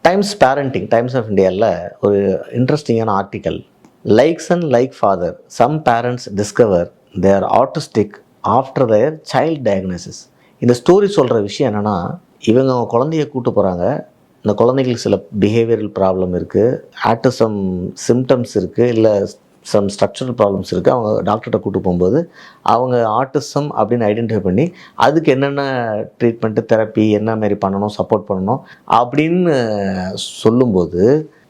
Times of இந்தியாவில் ஒரு இன்ட்ரெஸ்டிங்கான article. Likes and like father some parents discover their autistic after their child diagnosis. இந்த story சொல்கிற விஷயம் என்னென்னா, இவங்க அவங்க குழந்தைய கூட்டு போகிறாங்க. இந்த குழந்தைங்களுக்கு சில பிஹேவியரல் ப்ராப்ளம் இருக்குது, ஆட்டிசம் சிம்டம்ஸ் இருக்குது, இல்லை சம் ஸ்ட்ரக்சரல் ப்ராப்ளம்ஸ் இருக்குது. அவங்க டாக்டர்கிட்ட கூட்டு போகும்போது அவங்க ஆட்டிசம் அப்படின்னு ஐடென்டிஃபை பண்ணி அதுக்கு என்னென்ன ட்ரீட்மெண்ட்டு, தெரப்பி என்ன மாரி பண்ணணும், சப்போர்ட் பண்ணணும் அப்படின்னு சொல்லும்போது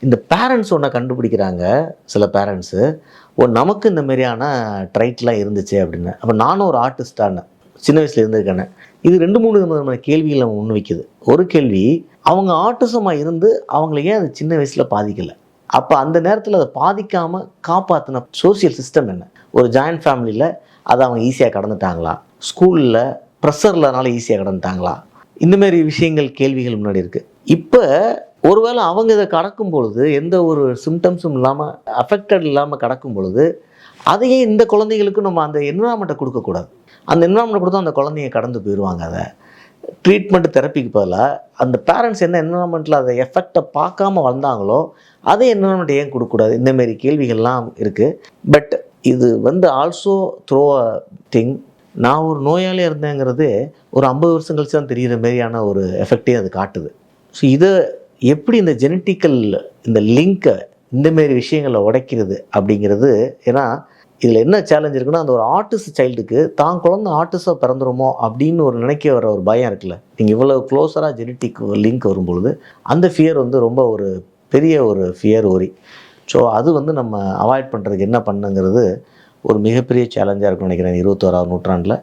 இந்த பேரண்ட்ஸ் ஒன்றை கண்டுபிடிக்கிறாங்க. சில பேரண்ட்ஸு, நமக்கு இந்த மாதிரியான ட்ரைட்லாம் இருந்துச்சு அப்படின்னு. அப்போ நானும் ஒரு ஆர்டிஸ்டான சின்ன வயசில் இருந்திருக்கேன். இது 2-3 விதமான கேள்விகள் நம்ம முன் வைக்குது. ஒரு கேள்வி, அவங்க ஆட்டிசமாக இருந்து அவங்கள ஏன் அது சின்ன வயசில் பாதிக்கலை? அப்போ அந்த நேரத்தில் அதை பாதிக்காமல் காப்பாற்றின சோசியல் சிஸ்டம் என்ன? ஒரு ஜாயிண்ட் ஃபேமிலியில் அதை அவங்க ஈஸியாக கடந்துட்டாங்களா? ஸ்கூலில் ப்ரெஷர்லனால ஈஸியாக கடந்துட்டாங்களா? இந்தமாரி விஷயங்கள், கேள்விகள் முன்னாடி இருக்குது. இப்போ ஒருவேளை அவங்க இதை கடக்கும் பொழுது எந்த ஒரு சிம்டம்ஸும் இல்லாமல், அஃபெக்டட் இல்லாமல் கடக்கும் பொழுது, அதையே இந்த குழந்தைகளுக்கு நம்ம அந்த என்விரான்மெண்ட்டை கொடுக்கக்கூடாது. அந்த என்விரான்மெண்ட் கொடுத்தா அந்த குழந்தைங்க கடந்து போயிடுவாங்க. அதை ட்ரீட்மெண்ட், தெரப்பிக்கு பதிலாக அந்த பேரண்ட்ஸ் என்ன என்விரான்மெண்ட்டில் அதை எஃபெக்டை பார்க்காம வந்தாங்களோ அதே என்விரான்மெண்ட் ஏன் கொடுக்கக்கூடாது? இந்தமாரி கேள்விகள்லாம் இருக்குது. பட் இது ஆல்சோ த்ரோ அ திங். நான் ஒரு நோயாளியாக இருந்தேங்கிறது ஒரு 50 வருஷம் கழிச்சு தான் தெரிகிற மாரியான ஒரு எஃபெக்டே அது காட்டுது. ஸோ இதை எப்படி இந்த ஜெனட்டிக்கல் இந்த லிங்க்கை இந்தமாரி விஷயங்களை உடைக்கிறது அப்படிங்கிறது. ஏன்னா இதில் என்ன சேலஞ்ச் இருக்குன்னா, அந்த ஒரு ஆர்டிஸ்ட் சைல்டுக்கு தான் குழந்தை ஆர்டிஸ்டாக பிறந்துருமோ அப்படின்னு ஒரு நினைக்க வர ஒரு பயம் இருக்குல்ல. நீங்கள் இவ்வளோ க்ளோஸராக ஜெனட்டிக் லிங்க் வரும்பொழுது அந்த ஃபியர் ரொம்ப ஒரு பெரிய ஒரு ஃபியர் ஒரி. ஸோ அது நம்ம அவாய்ட் பண்ணுறதுக்கு என்ன பண்ணுங்கிறது ஒரு மிகப்பெரிய சேலஞ்சாக இருக்குன்னு நினைக்கிறேன் 21ஆம் நூற்றாண்டில்.